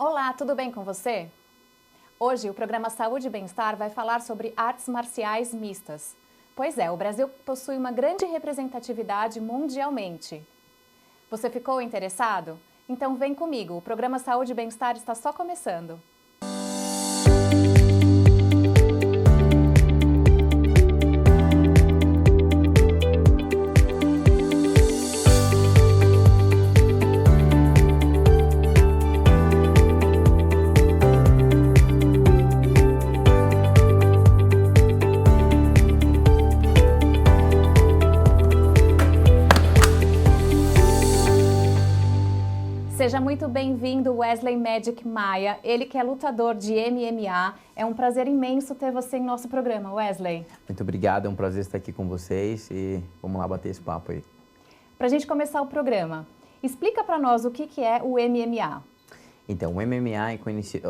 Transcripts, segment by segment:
Olá, tudo bem com você? Hoje o programa Saúde e Bem-Estar vai falar sobre artes marciais mistas. Pois é, o Brasil possui uma grande representatividade mundialmente. Você ficou interessado? Então vem comigo, o programa Saúde e Bem-Estar está só começando. Seja muito bem-vindo, Wesley Magic Maia, ele que é lutador de MMA. É um prazer imenso ter você em nosso programa, Wesley. Muito obrigado, é um prazer estar aqui com vocês e vamos lá bater esse papo aí. Para a gente começar o programa, explica para nós o que é o MMA. Então, o MMA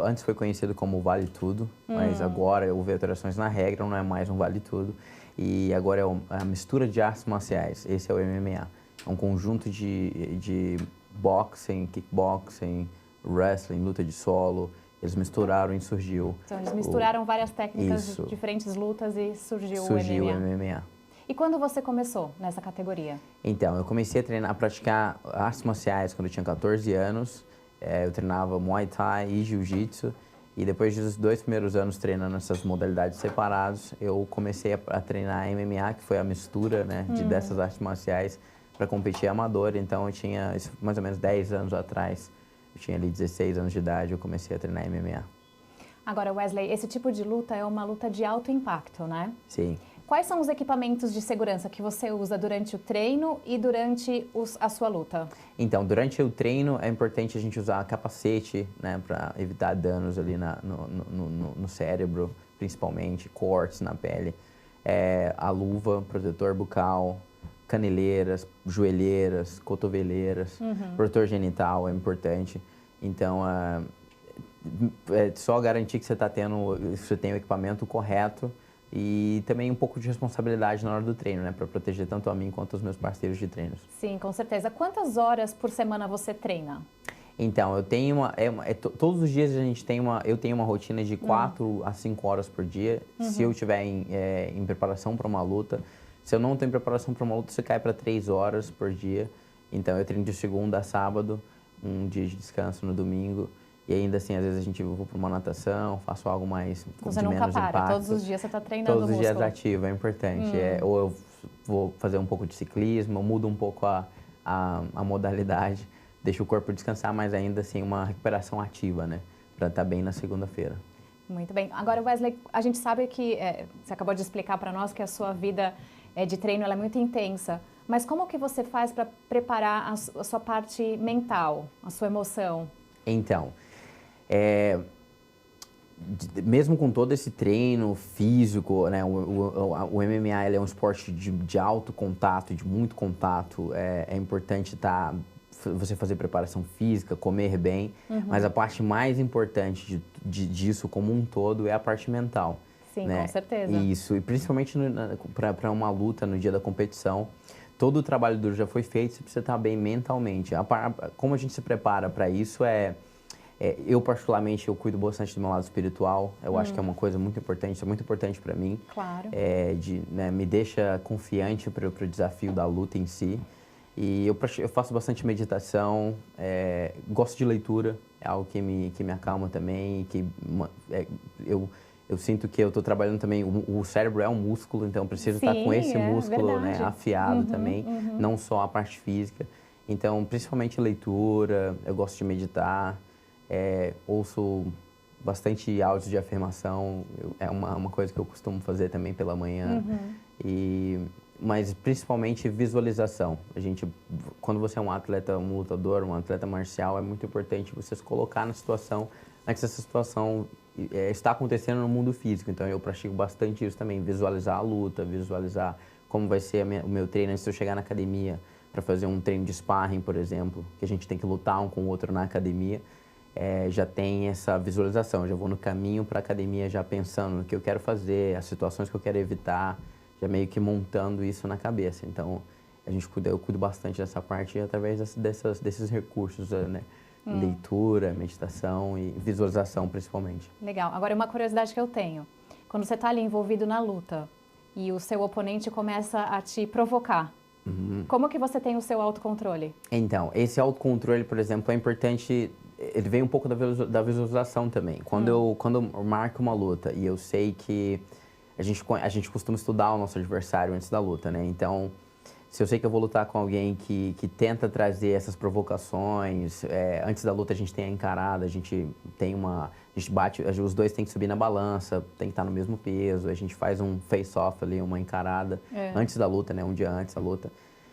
antes foi conhecido como Vale Tudo, mas agora houve alterações na regra, não é mais um Vale Tudo. E agora é a mistura de artes marciais, esse é o MMA. É um conjunto de boxing, kickboxing, wrestling, luta de solo. Eles misturaram e surgiu. Então, eles misturaram várias técnicas de diferentes lutas e surgiu o MMA. E quando você começou nessa categoria? Então, eu comecei a praticar artes marciais quando eu tinha 14 anos. Eu treinava Muay Thai e Jiu-Jitsu. E depois dos 2 primeiros anos treinando essas modalidades separadas, eu comecei a treinar MMA, que foi a mistura, né, dessas artes marciais para competir amador. Então, eu tinha mais ou menos 10 anos atrás. Eu tinha ali 16 anos de idade, eu comecei a treinar MMA. Agora, Wesley, esse tipo de luta é uma luta de alto impacto, né? Sim. Quais são os equipamentos de segurança que você usa durante o treino e durante a sua luta? Então, durante o treino é importante a gente usar capacete, né, para evitar danos ali no cérebro, principalmente, cortes na pele. A luva, protetor bucal, caneleiras, joelheiras, cotoveleiras, protetor genital é importante. Então, é só garantir que você tem o equipamento correto e também um pouco de responsabilidade na hora do treino, né, para proteger tanto a mim quanto os meus parceiros de treinos. Sim, com certeza. Quantas horas por semana você treina? Então, eu tenho todos os dias eu tenho uma rotina de 4 a 5 horas por dia, se eu estiver em preparação para uma luta. Se eu não tenho preparação para uma luta, você cai para 3 horas por dia. Então, eu treino de segunda a sábado, um dia de descanso no domingo. E ainda assim, às vezes eu vou para uma natação, faço algo mais Você de nunca menos para, impacto. todos os dias você está treinando Todos os dias músculo. ativo, é importante. Ou eu vou fazer um pouco de ciclismo, eu mudo um pouco a modalidade, deixo o corpo descansar, mas ainda assim uma recuperação ativa, né? Para estar bem na segunda-feira. Muito bem. Agora, Wesley, a gente sabe que você acabou de explicar para nós que a sua vida de treino ela é muito intensa. Mas como que você faz para preparar a sua parte mental, a sua emoção? Então, mesmo com todo esse treino físico, né, o MMA ele é um esporte de alto contato, de muito contato. É importante você fazer preparação física, comer bem, mas a parte mais importante disso como um todo é a parte mental. Sim, né? com certeza. Isso, e principalmente para uma luta no dia da competição, todo o trabalho duro já foi feito, você precisa estar bem mentalmente. Como a gente se prepara para isso eu particularmente, eu cuido bastante do meu lado espiritual. Eu acho que é uma coisa muito importante, isso é muito importante para mim. Claro. Me deixa confiante para o desafio da luta em si. E eu faço bastante meditação, gosto de leitura, é algo que me acalma também. Eu sinto que eu estou trabalhando também, o cérebro é um músculo, então eu preciso estar com esse músculo, né, afiado também, não só a parte física. Então, principalmente leitura, eu gosto de meditar, ouço bastante áudios de afirmação, é uma coisa que eu costumo fazer também pela manhã. Mas principalmente visualização. Quando você é um atleta, um lutador, um atleta marcial, é muito importante você se colocar na situação, que essa situação está acontecendo no mundo físico. Então eu pratico bastante isso também, visualizar a luta, visualizar como vai ser o meu treino antes de eu chegar na academia, para fazer um treino de sparring, por exemplo, que a gente tem que lutar um com o outro na academia. Já tem essa visualização, já vou no caminho para a academia já pensando no que eu quero fazer, as situações que eu quero evitar, já meio que montando isso na cabeça. Então, eu cuido bastante dessa parte através desses recursos, né, Leitura, meditação e visualização, principalmente. Legal. Agora, uma curiosidade que eu tenho. Quando você está ali envolvido na luta e o seu oponente começa a te provocar, como que você tem o seu autocontrole? Então, esse autocontrole, por exemplo, é importante, ele vem um pouco da visualização também. Quando eu marco uma luta e eu sei que a gente costuma estudar o nosso adversário antes da luta, né? Então, se eu sei que eu vou lutar com alguém que tenta trazer essas provocações, antes da luta a gente tem a encarada, a gente bate, os dois têm que subir na balança, tem que estar no mesmo peso, a gente faz um face-off ali, uma encarada antes da luta, né? Um dia antes da luta.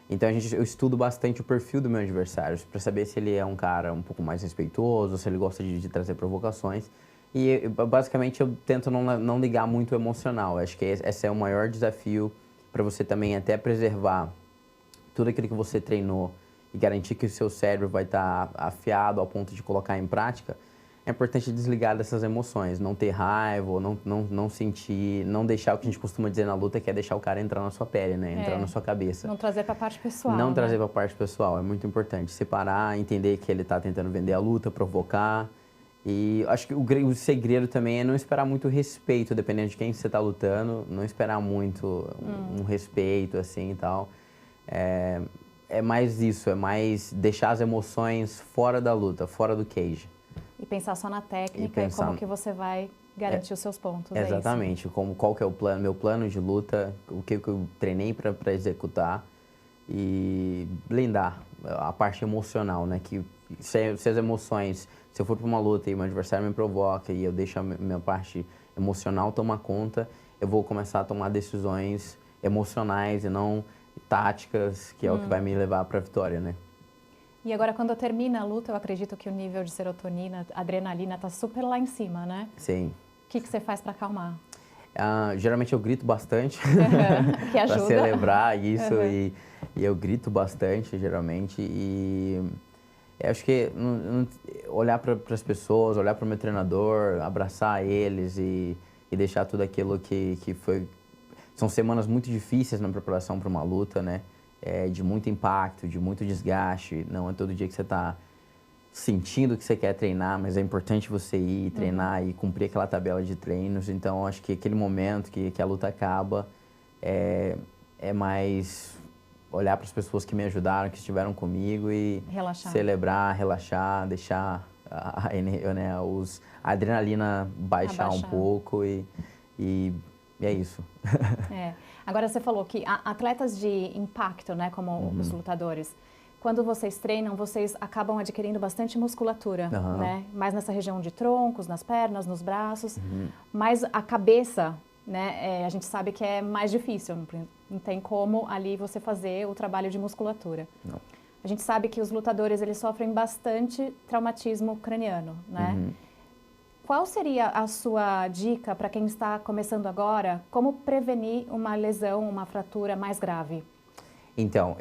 Então eu estudo bastante o perfil do meu adversário, para saber se ele é um cara um pouco mais respeitoso, se ele gosta de trazer provocações. E basicamente eu tento não ligar muito o emocional. Acho que esse é o maior desafio para você também até preservar tudo aquilo que você treinou e garantir que o seu cérebro vai estar afiado ao ponto de colocar em prática. É importante desligar dessas emoções, não ter raiva, não sentir, não deixar o que a gente costuma dizer na luta, que é deixar o cara entrar na sua pele, né? Entrar na sua cabeça. Não trazer para a parte pessoal. Não né? trazer para a parte pessoal, é muito importante. Separar, entender que ele está tentando vender a luta, provocar. E acho que o segredo também é não esperar muito respeito, dependendo de quem você está lutando, não esperar muito um respeito, assim, e tal. É mais isso, é mais deixar as emoções fora da luta, fora do cage. E pensar só na técnica e como que você vai garantir os seus pontos. Exatamente, qual que é o meu plano de luta, o que eu treinei para executar e blindar a parte emocional, né? Que se as emoções, se eu for para uma luta e meu adversário me provoca e eu deixo a minha parte emocional tomar conta, eu vou começar a tomar decisões emocionais e não táticas, que é o que vai me levar para a vitória, né? E agora, quando termina a luta, eu acredito que o nível de serotonina, adrenalina, tá super lá em cima, né? Sim. O que você faz para acalmar? Geralmente eu grito bastante que ajuda. para celebrar isso e eu grito bastante, geralmente. E acho que olhar para as pessoas, olhar para o meu treinador, abraçar eles e deixar tudo aquilo que foi... São semanas muito difíceis na preparação para uma luta, né? De muito impacto, de muito desgaste. Não é todo dia que você está sentindo que você quer treinar, mas é importante você ir treinar e cumprir aquela tabela de treinos. Então, acho que aquele momento que a luta acaba é mais olhar para as pessoas que me ajudaram, que estiveram comigo e celebrar, relaxar, deixar a adrenalina baixar um pouco e é isso. Agora, você falou que atletas de impacto, né, como os lutadores, quando vocês treinam, vocês acabam adquirindo bastante musculatura, né? Mais nessa região de troncos, nas pernas, nos braços. Mas a cabeça, né, a gente sabe que é mais difícil, não tem como ali você fazer o trabalho de musculatura. Não. A gente sabe que os lutadores, eles sofrem bastante traumatismo craniano, né? Qual seria a sua dica para quem está começando agora? Como prevenir uma lesão, uma fratura mais grave? Então,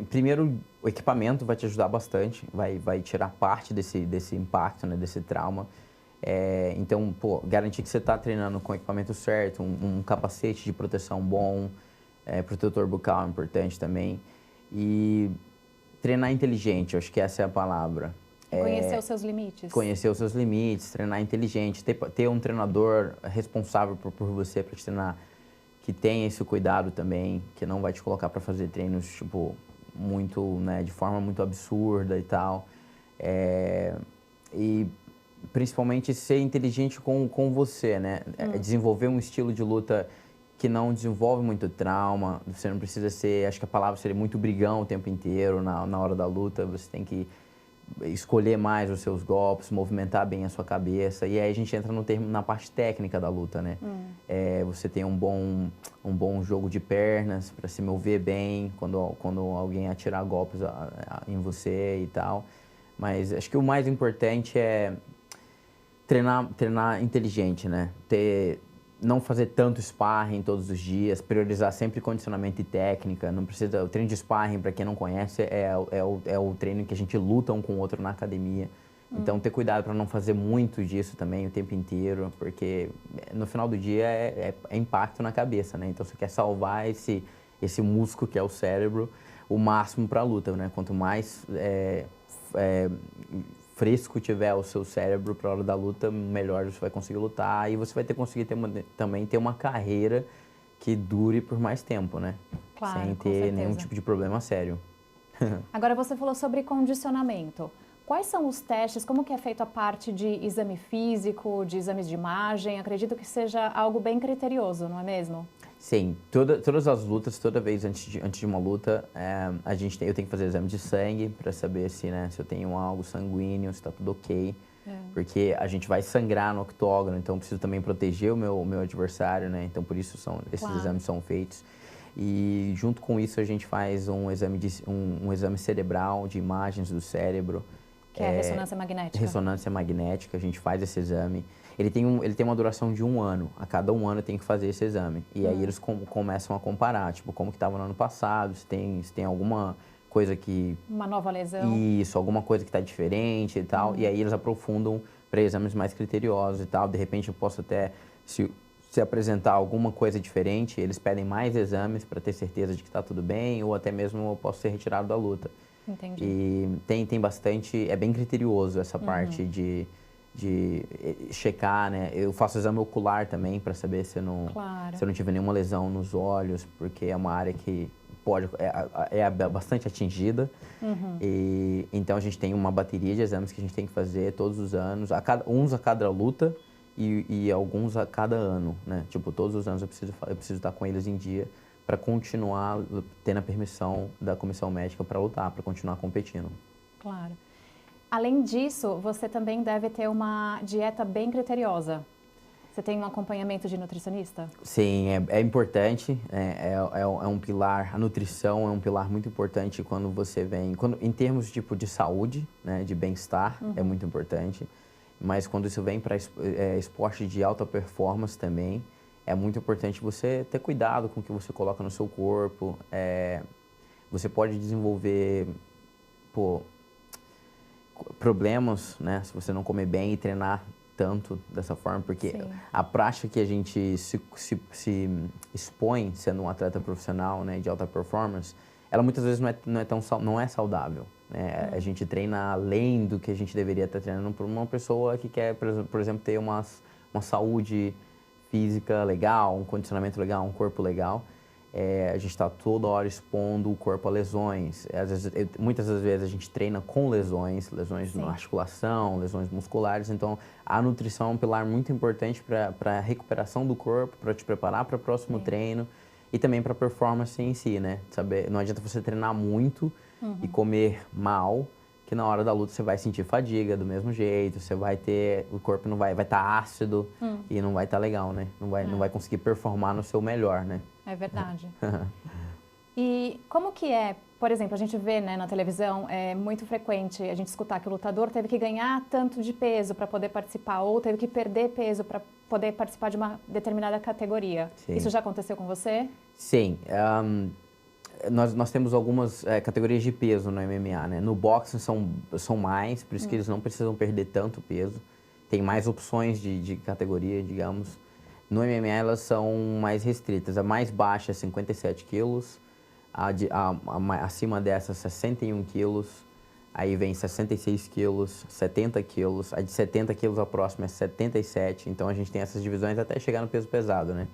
primeiro, o equipamento vai te ajudar bastante, vai tirar parte desse impacto, né, desse trauma. Então, garantir que você está treinando com o equipamento certo, um capacete de proteção bom, protetor bucal é importante também. E treinar inteligente, eu acho que essa é a palavra. Conhecer os seus limites. Conhecer os seus limites, treinar inteligente, ter um treinador responsável por você para te treinar, que tenha esse cuidado também, que não vai te colocar para fazer treinos, tipo, muito, né, de forma muito absurda e tal. E principalmente ser inteligente com você, né? Desenvolver um estilo de luta que não desenvolve muito trauma, você não precisa ser, acho que a palavra seria muito brigão o tempo inteiro na hora da luta, você tem que escolher mais os seus golpes, movimentar bem a sua cabeça. E aí a gente entra na parte técnica da luta, né? Você tem um bom jogo de pernas para se mover bem quando alguém atirar golpes em você e tal. Mas acho que o mais importante é treinar inteligente, né? Não fazer tanto sparring todos os dias, priorizar sempre condicionamento e técnica. Não precisa, o treino de sparring, para quem não conhece, é o treino que a gente luta um com o outro na academia. Então, ter cuidado para não fazer muito disso também o tempo inteiro, porque no final do dia é impacto na cabeça, né? Então, você quer salvar esse músculo que é o cérebro o máximo para a luta, né? Quanto mais fresco tiver o seu cérebro para a hora da luta, melhor você vai conseguir lutar e você vai conseguir também ter uma carreira que dure por mais tempo, né? Claro, sem ter nenhum tipo de problema sério. Agora você falou sobre condicionamento. Quais são os testes? Como que é feita a parte de exame físico, de exames de imagem? Acredito que seja algo bem criterioso, não é mesmo? Sim, todas as lutas, toda vez antes de uma luta, eu tenho que fazer exame de sangue para saber se eu tenho algo sanguíneo, se está tudo ok. Porque a gente vai sangrar no octógono, então eu preciso também proteger o meu adversário, né? Então por isso esses exames são feitos. E junto com isso a gente faz um exame cerebral de imagens do cérebro. Que é a ressonância magnética. Ressonância magnética, a gente faz esse exame. Ele tem uma duração de 1 ano. A cada 1 ano tem que fazer esse exame. E aí eles começam a comparar, tipo, como que estava no ano passado, se tem alguma coisa que... Uma nova lesão. Isso, alguma coisa que está diferente e tal. E aí eles aprofundam para exames mais criteriosos e tal. De repente eu posso até, se apresentar alguma coisa diferente, eles pedem mais exames para ter certeza de que está tudo bem, ou até mesmo eu posso ser retirado da luta. Entendi. E tem bastante, é bem criterioso essa parte de checar, né? Eu faço exame ocular também para saber se eu não tiver nenhuma lesão nos olhos, porque é uma área que é bastante atingida. E então a gente tem uma bateria de exames que a gente tem que fazer todos os anos, uns a cada luta e alguns a cada ano, né? Tipo, todos os anos eu preciso estar com eles em dia para continuar tendo a permissão da comissão médica para lutar, para continuar competindo. Claro. Além disso, você também deve ter uma dieta bem criteriosa. Você tem um acompanhamento de nutricionista? Sim, é importante, é um pilar, a nutrição é um pilar muito importante quando você vem, em termos tipo de saúde, né, de bem-estar, é muito importante, mas quando isso vem para esporte de alta performance também, é muito importante você ter cuidado com o que você coloca no seu corpo. Você pode desenvolver problemas, né, se você não comer bem e treinar tanto dessa forma, porque a prática que a gente se expõe sendo um atleta profissional, né, de alta performance, ela muitas vezes não é saudável. Né? A gente treina além do que a gente deveria estar treinando por uma pessoa que quer, por exemplo, ter uma saúde física legal, um condicionamento legal, um corpo legal. A gente está toda hora expondo o corpo a lesões. Muitas das vezes a gente treina com lesões na articulação, lesões musculares. Então, a nutrição é um pilar muito importante para a recuperação do corpo, para te preparar para o próximo treino e também para a performance em si, né? Não adianta você treinar muito e comer mal, que na hora da luta você vai sentir fadiga do mesmo jeito, o corpo não vai estar ácido e não vai estar legal, né? Não vai conseguir performar no seu melhor, né? É verdade. E como que é, por exemplo, a gente vê, né, na televisão, é muito frequente a gente escutar que o lutador teve que ganhar tanto de peso para poder participar, ou teve que perder peso para poder participar de uma determinada categoria. Sim. Isso já aconteceu com você? Sim. Nós temos algumas categorias de peso no MMA, né? No boxe são mais, por isso que eles não precisam perder tanto peso. Tem mais opções de categoria, digamos. No MMA elas são mais restritas. A mais baixa é 57 quilos, acima dessa 61 quilos, aí vem 66 quilos, 70 quilos, a de 70 quilos a próxima é 77, então a gente tem essas divisões até chegar no peso pesado, né?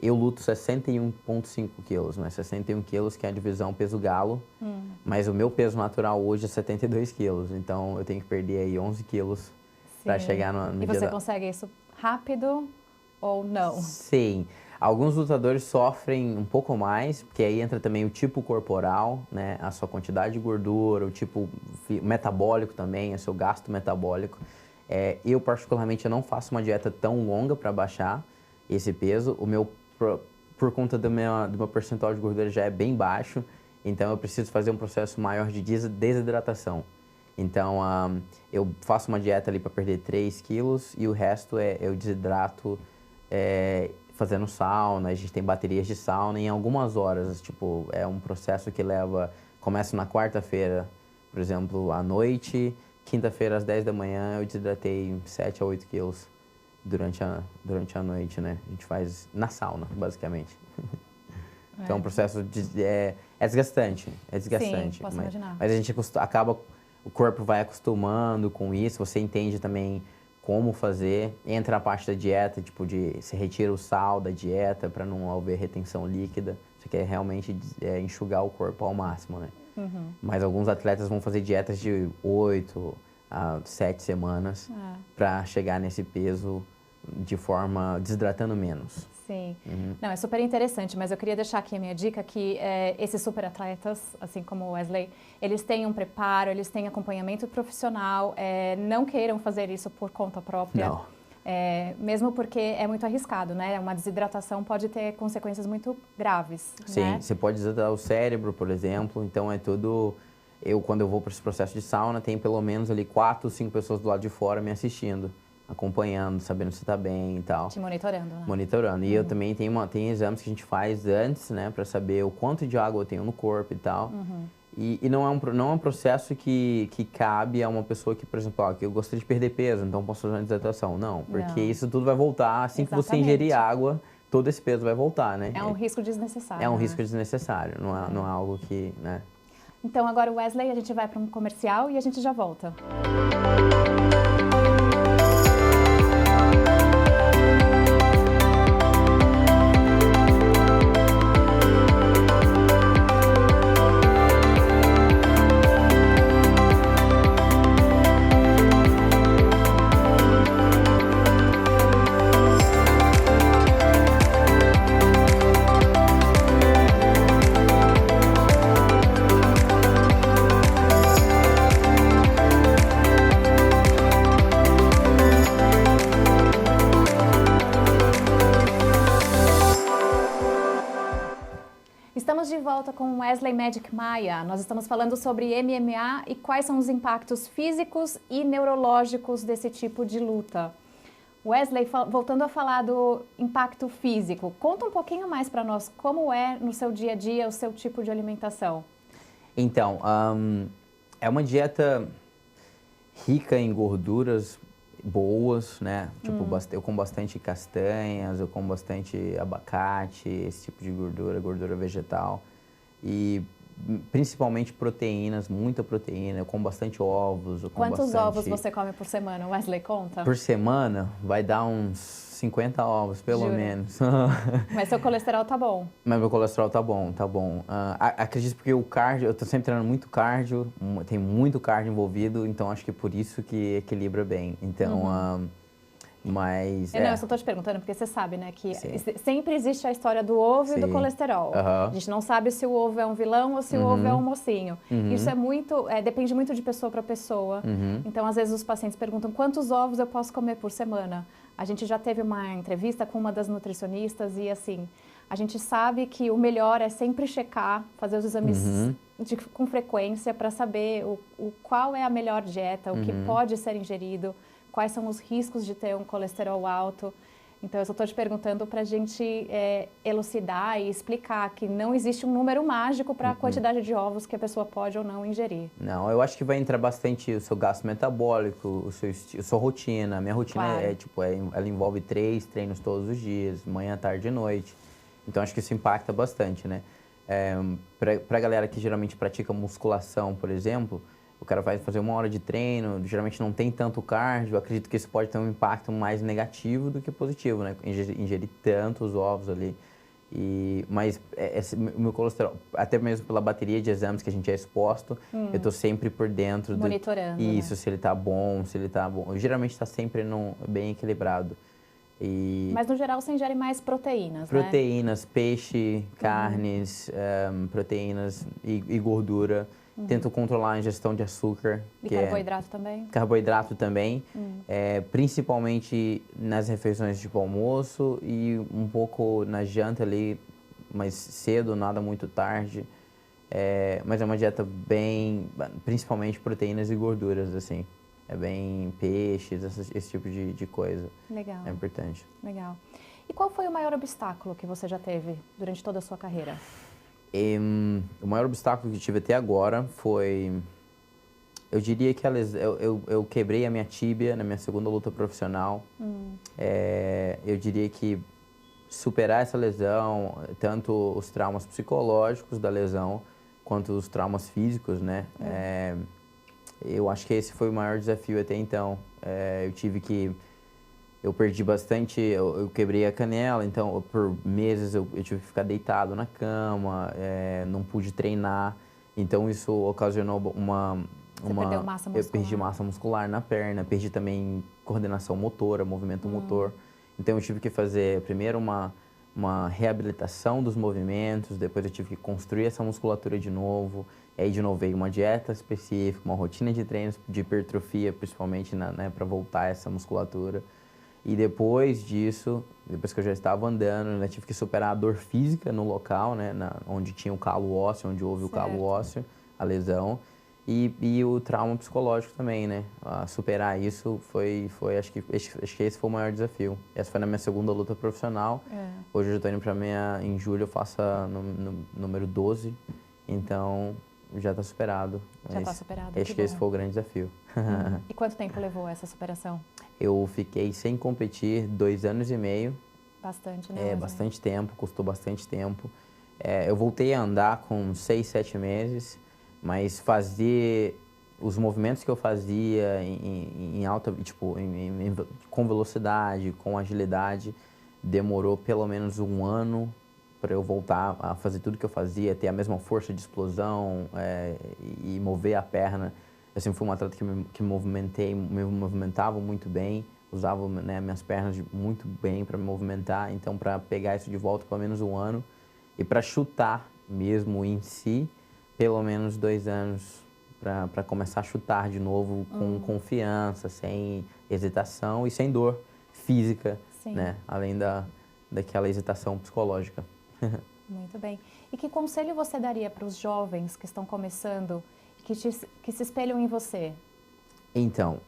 Eu luto 61,5 quilos, né? 61 quilos que é a divisão peso galo, mas o meu peso natural hoje é 72 quilos, então eu tenho que perder aí 11 quilos para chegar no E você consegue isso rápido ou não? Sim. Alguns lutadores sofrem um pouco mais, porque aí entra também o tipo corporal, né? A sua quantidade de gordura, o tipo metabólico também, o seu gasto metabólico. Eu, particularmente, eu não faço uma dieta tão longa para baixar esse peso. Por conta do meu percentual de gordura já é bem baixo, então eu preciso fazer um processo maior de desidratação. Então, eu faço uma dieta ali para perder 3 quilos e o resto eu desidrato fazendo sauna. A gente tem baterias de sauna em algumas horas. Tipo, é um processo que começa na quarta-feira, por exemplo, à noite. Quinta-feira, às 10 da manhã, eu desidratei 7 a 8 quilos durante a noite, né? A gente faz na sauna, basicamente. Então, o processo é desgastante. É desgastante. Sim, posso imaginar. Mas a gente acaba o corpo vai acostumando com isso, você entende também como fazer. Entra a parte da dieta, tipo, você retira o sal da dieta para não haver retenção líquida. Você quer realmente enxugar o corpo ao máximo, né? Mas alguns atletas vão fazer dietas de 8 a 7 semanas para chegar nesse peso de forma desidratando menos. Sim. Não, é super interessante, mas eu queria deixar aqui a minha dica que esses super atletas, assim como o Wesley, eles têm um preparo, eles têm acompanhamento profissional, não queiram fazer isso por conta própria. Não. Mesmo porque é muito arriscado, né? Uma desidratação pode ter consequências muito graves. Sim, né? você pode desidratar o cérebro, por exemplo, então é tudo... Quando eu vou para esse processo de sauna, tem pelo menos ali 4 ou 5 pessoas do lado de fora me assistindo, acompanhando, sabendo se tá bem e tal. Te monitorando, né? Monitorando. E eu também tenho exames que a gente faz antes, né, para saber o quanto de água eu tenho no corpo e tal. E não é um processo que cabe a uma pessoa que, por exemplo, que eu gostaria de perder peso, então posso fazer uma desidratação. Não, porque isso tudo vai voltar assim que você ingerir água, todo esse peso vai voltar, né? É um risco desnecessário. É um risco desnecessário, não é algo que, né? Então agora, Wesley, a gente vai para um comercial e a gente já volta. Estamos de volta com Wesley Magic Maia. Nós estamos falando sobre MMA e quais são os impactos físicos e neurológicos desse tipo de luta. Wesley, voltando a falar do impacto físico, conta um pouquinho mais para nós como é no seu dia a dia o seu tipo de alimentação. Então, é uma dieta rica em gorduras boas, né? Tipo, eu como bastante castanhas, eu como bastante abacate, esse tipo de gordura vegetal. E principalmente proteínas, muita proteína. Eu como bastante ovos. Quantos ovos você come por semana? Wesley, conta. Por semana vai dar uns 50 ovos, pelo Jura? menos. Mas seu colesterol tá bom? Mas meu colesterol tá bom, tá bom. Acredito porque o cardio, eu tô sempre treinando muito cardio, tem muito cardio envolvido, então acho que por isso que equilibra bem. Então, mas... Não, eu só tô te perguntando porque você sabe, né, que sempre existe a história do ovo e do colesterol. A gente não sabe se o ovo é um vilão ou se o ovo é um mocinho. Isso é muito, depende muito de pessoa para pessoa. Então, às vezes os pacientes perguntam quantos ovos eu posso comer por semana. A gente já teve uma entrevista com uma das nutricionistas e, assim, a gente sabe que o melhor é sempre checar, fazer os exames com frequência para saber qual é a melhor dieta, o que pode ser ingerido, quais são os riscos de ter um colesterol alto. Então, eu só estou te perguntando para a gente elucidar e explicar que não existe um número mágico para a quantidade de ovos que a pessoa pode ou não ingerir. Não, eu acho que vai entrar bastante o seu gasto metabólico, a sua rotina. A minha rotina ela envolve 3 treinos todos os dias, manhã, tarde e noite. Então, acho que isso impacta bastante, né? Para a galera que geralmente pratica musculação, por exemplo, o cara vai fazer 1 hora de treino, geralmente não tem tanto cardio, eu acredito que isso pode ter um impacto mais negativo do que positivo, né? Ingerir tantos ovos ali. Mas o meu colesterol, até mesmo pela bateria de exames que a gente é exposto, eu tô sempre por dentro. Monitorando. Isso, né? se ele tá bom, se ele tá bom. Geralmente tá sempre bem equilibrado. Mas no geral você ingere mais proteínas, Proteínas, peixe, carnes, proteínas e gordura. Tento controlar a ingestão de açúcar. E carboidrato também? Carboidrato também, principalmente nas refeições tipo almoço e um pouco na janta ali, mais cedo, nada muito tarde. Mas é uma dieta principalmente proteínas e gorduras, assim. É bem peixes, esse tipo de coisa. Legal. É importante. Legal. E qual foi o maior obstáculo que você já teve durante toda a sua carreira? O maior obstáculo que tive até agora foi... Eu diria que eu quebrei a minha tíbia na minha segunda luta profissional. Eu diria que superar essa lesão, tanto os traumas psicológicos da lesão, quanto os traumas físicos, né? eu acho que esse foi o maior desafio até então. Eu perdi bastante, eu quebrei a canela, então por meses eu tive que ficar deitado na cama, não pude treinar, então isso ocasionou Você perdeu massa muscular? Eu perdi massa muscular na perna, perdi também coordenação motora, movimento motor. Então eu tive que fazer primeiro uma reabilitação dos movimentos, depois eu tive que construir essa musculatura de novo. E aí de novo veio uma dieta específica, uma rotina de treinos de hipertrofia, principalmente né, para voltar essa musculatura. E depois disso, depois que eu já estava andando, eu tive que superar a dor física no local, né, onde tinha o calo ósseo, onde houve o calo ósseo, a lesão. E o trauma psicológico também, né? Superar isso foi acho que esse foi o maior desafio. Essa foi na minha segunda luta profissional. Hoje eu já estou indo para em julho eu faço no número 12, então já está superado. Já está superado. Acho que esse foi o grande desafio. E quanto tempo levou essa superação? Eu fiquei sem competir 2 anos e meio. Bastante, né? Bastante tempo, custou bastante tempo. Eu voltei a andar com 6, 7 meses. Mas fazer os movimentos que eu fazia em alta, tipo, com velocidade, com agilidade, demorou pelo menos 1 ano para eu voltar a fazer tudo que eu fazia, ter a mesma força de explosão e mover a perna. Eu sempre fui um atleta que me movimentava muito bem, usava, né, minhas pernas muito bem para me movimentar. Então, para pegar isso de volta, pelo menos 1 ano. E para chutar mesmo em si, pelo menos 2 anos para começar a chutar de novo com confiança, sem hesitação e sem dor física, né? Além daquela hesitação psicológica. Muito bem. E que conselho você daria para os jovens que estão começando e que se espelham em você? Então,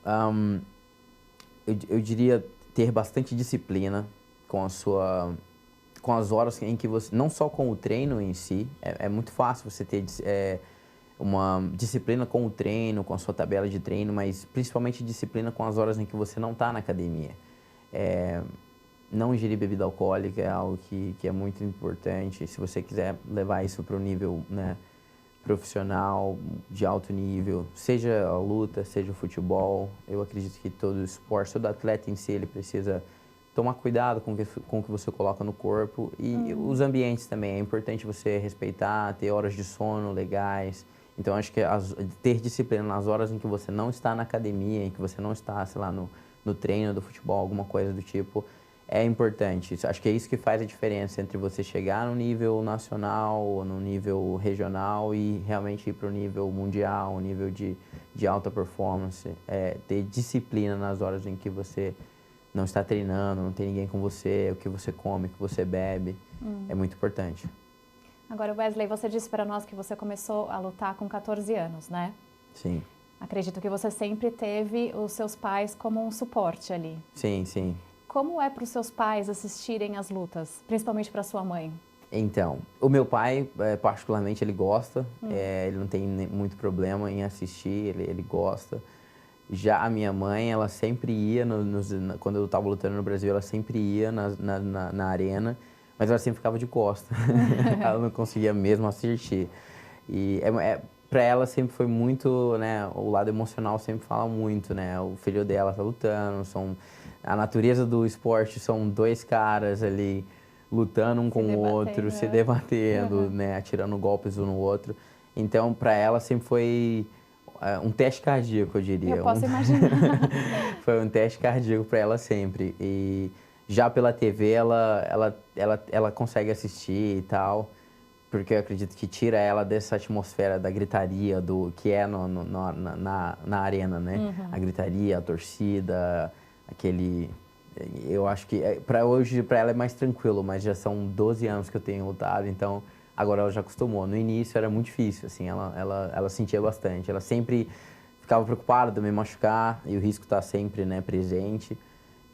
eu diria ter bastante disciplina com as horas em que você... Não só com o treino em si, é muito fácil você ter uma disciplina com o treino, com a sua tabela de treino, mas principalmente disciplina com as horas em que você não está na academia. Não ingerir bebida alcoólica é algo que é muito importante. Se você quiser levar isso para o nível, né, profissional, de alto nível, seja a luta, seja o futebol, eu acredito que todo esporte, todo atleta em si, ele precisa tomar cuidado com o que você coloca no corpo e os ambientes também. É importante você respeitar, ter horas de sono legais. Então, acho que ter disciplina nas horas em que você não está na academia, em que você não está, sei lá, no treino do futebol, alguma coisa do tipo, é importante. Acho que é isso que faz a diferença entre você chegar no nível nacional ou no nível regional e realmente ir para o nível mundial, um nível de alta performance. Ter disciplina nas horas em que você não está treinando, não tem ninguém com você, o que você come, o que você bebe, é muito importante. Agora, Wesley, você disse para nós que você começou a lutar com 14 anos, né? Sim. Acredito que você sempre teve os seus pais como um suporte ali. Sim, sim. Como é para os seus pais assistirem às lutas, principalmente para sua mãe? Então, o meu pai, particularmente, ele gosta, ele não tem muito problema em assistir, ele gosta. Já a minha mãe, ela sempre ia, quando eu estava lutando no Brasil, ela sempre ia na arena, mas ela sempre ficava de costa. Ela não conseguia mesmo assistir. E para ela sempre foi muito, né, o lado emocional sempre fala muito, né? O filho dela tá lutando, a natureza do esporte são 2 caras ali lutando um com o outro, se debatendo, né, atirando golpes um no outro. Então, para ela sempre foi um teste cardíaco, eu diria. Eu posso imaginar. Foi um teste cardíaco para ela sempre. E já pela TV ela consegue assistir e tal, porque eu acredito que tira ela dessa atmosfera da gritaria do que é na arena, né? A gritaria, a torcida, eu acho que hoje para ela é mais tranquilo, mas já são 12 anos que eu tenho lutado, então agora ela já acostumou. No início era muito difícil, assim, ela sentia bastante. Ela sempre ficava preocupada de me machucar e o risco tá sempre, né, presente.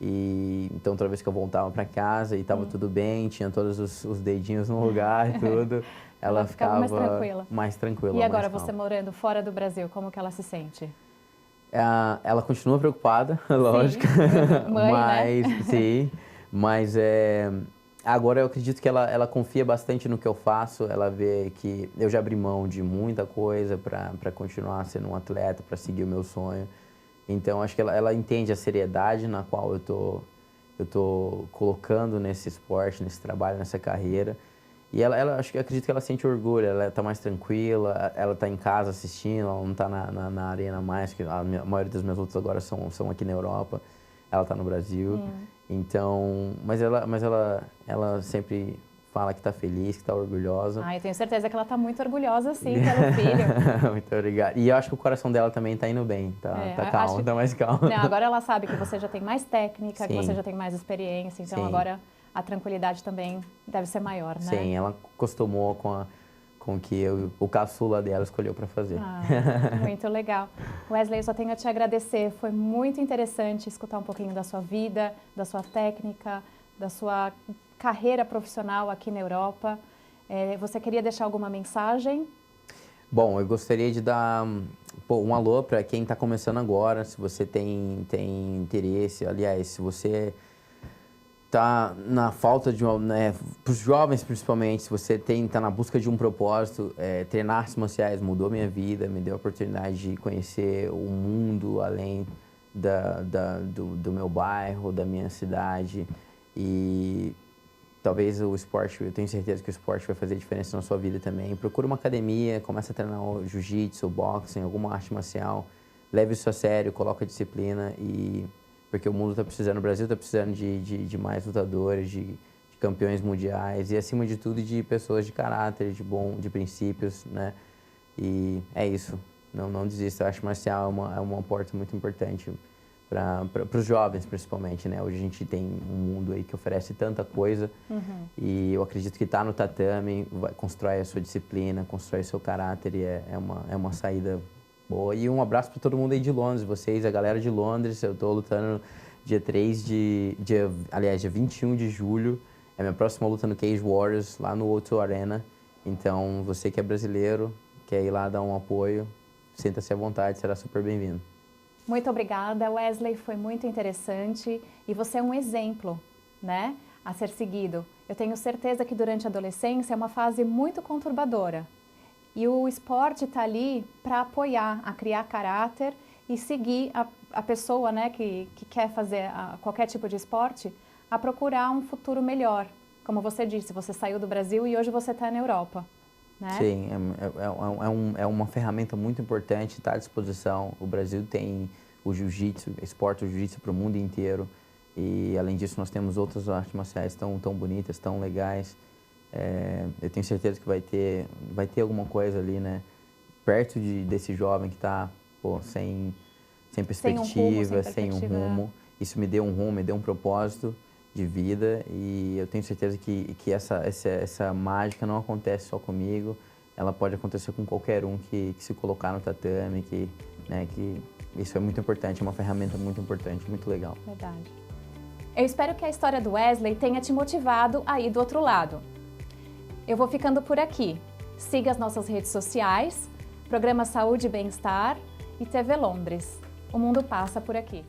E então toda vez que eu voltava para casa e tava tudo bem, tinha todos os dedinhos no lugar e tudo, ela ficava mais tranquila. E agora você morando fora do Brasil, como que ela se sente? Ela continua preocupada, lógico. Mãe, mas né? sim, mas Agora eu acredito que ela confia bastante no que eu faço, ela vê que eu já abri mão de muita coisa para continuar sendo um atleta, para seguir o meu sonho. Então acho que ela entende a seriedade na qual eu tô colocando nesse esporte, nesse trabalho, nessa carreira. E acredito que ela sente orgulho, ela tá mais tranquila, ela tá em casa assistindo, ela não tá na arena mais, que a maioria das minhas lutas agora são aqui na Europa, ela tá no Brasil. Então, mas ela sempre fala que tá feliz, que tá orgulhosa. Eu tenho certeza que ela tá muito orgulhosa, sim, pelo filho. Muito obrigado. E eu acho que o coração dela também tá indo bem, tá calmo, tá mais calmo. Não, agora ela sabe que você já tem mais técnica, que você já tem mais experiência, então agora a tranquilidade também deve ser maior, né? Sim, ela acostumou com o que o caçula dela escolheu para fazer. Muito legal. Wesley, eu só tenho a te agradecer. Foi muito interessante escutar um pouquinho da sua vida, da sua técnica, da sua carreira profissional aqui na Europa. Você queria deixar alguma mensagem? Bom, eu gostaria de dar um alô para quem está começando agora, se você tem interesse, aliás, se você tá na falta de para os jovens principalmente, se você tá na busca de um propósito, treinar artes marciais mudou minha vida, me deu a oportunidade de conhecer o mundo além do meu bairro, da minha cidade, e talvez o esporte, eu tenho certeza que o esporte vai fazer diferença na sua vida também. Procura uma academia, começa a treinar o jiu-jitsu, boxing, alguma arte marcial, leve isso a sério, coloca disciplina porque o mundo está precisando, o Brasil está precisando de mais lutadores, de campeões mundiais e, acima de tudo, de pessoas de caráter, de princípios, né? E é isso. Não desista. A arte marcial é uma porta muito importante para os jovens, principalmente, né? Hoje a gente tem um mundo aí que oferece tanta coisa e eu acredito que tá no tatame, constrói a sua disciplina, constrói o seu caráter e é uma saída boa. E um abraço para todo mundo aí de Londres, vocês, a galera de Londres. Eu tô lutando dia 21 de julho. É a minha próxima luta no Cage Warriors, lá no O2 Arena. Então, você que é brasileiro, quer ir lá dar um apoio, sinta-se à vontade, será super bem-vindo. Muito obrigada, Wesley, foi muito interessante. E você é um exemplo, né, a ser seguido. Eu tenho certeza que durante a adolescência é uma fase muito conturbadora. E o esporte está ali para apoiar, a criar caráter e seguir a pessoa, né, que quer fazer qualquer tipo de esporte a procurar um futuro melhor. Como você disse, você saiu do Brasil e hoje você está na Europa, né? Sim, é uma ferramenta muito importante, está à disposição. O Brasil tem o jiu-jitsu, exporta o jiu-jitsu para o mundo inteiro. E, além disso, nós temos outras artes marciais tão bonitas, tão legais. Eu tenho certeza que vai ter alguma coisa ali, né, perto desse jovem que está sem perspectiva, sem um rumo. Isso me deu um rumo, me deu um propósito de vida e eu tenho certeza que essa mágica não acontece só comigo, ela pode acontecer com qualquer um que se colocar no tatame, que isso é muito importante, é uma ferramenta muito importante, muito legal. Verdade. Eu espero que a história do Wesley tenha te motivado a ir do outro lado. Eu vou ficando por aqui. Siga as nossas redes sociais, Programa Saúde e Bem-Estar e TV Londres. O mundo passa por aqui.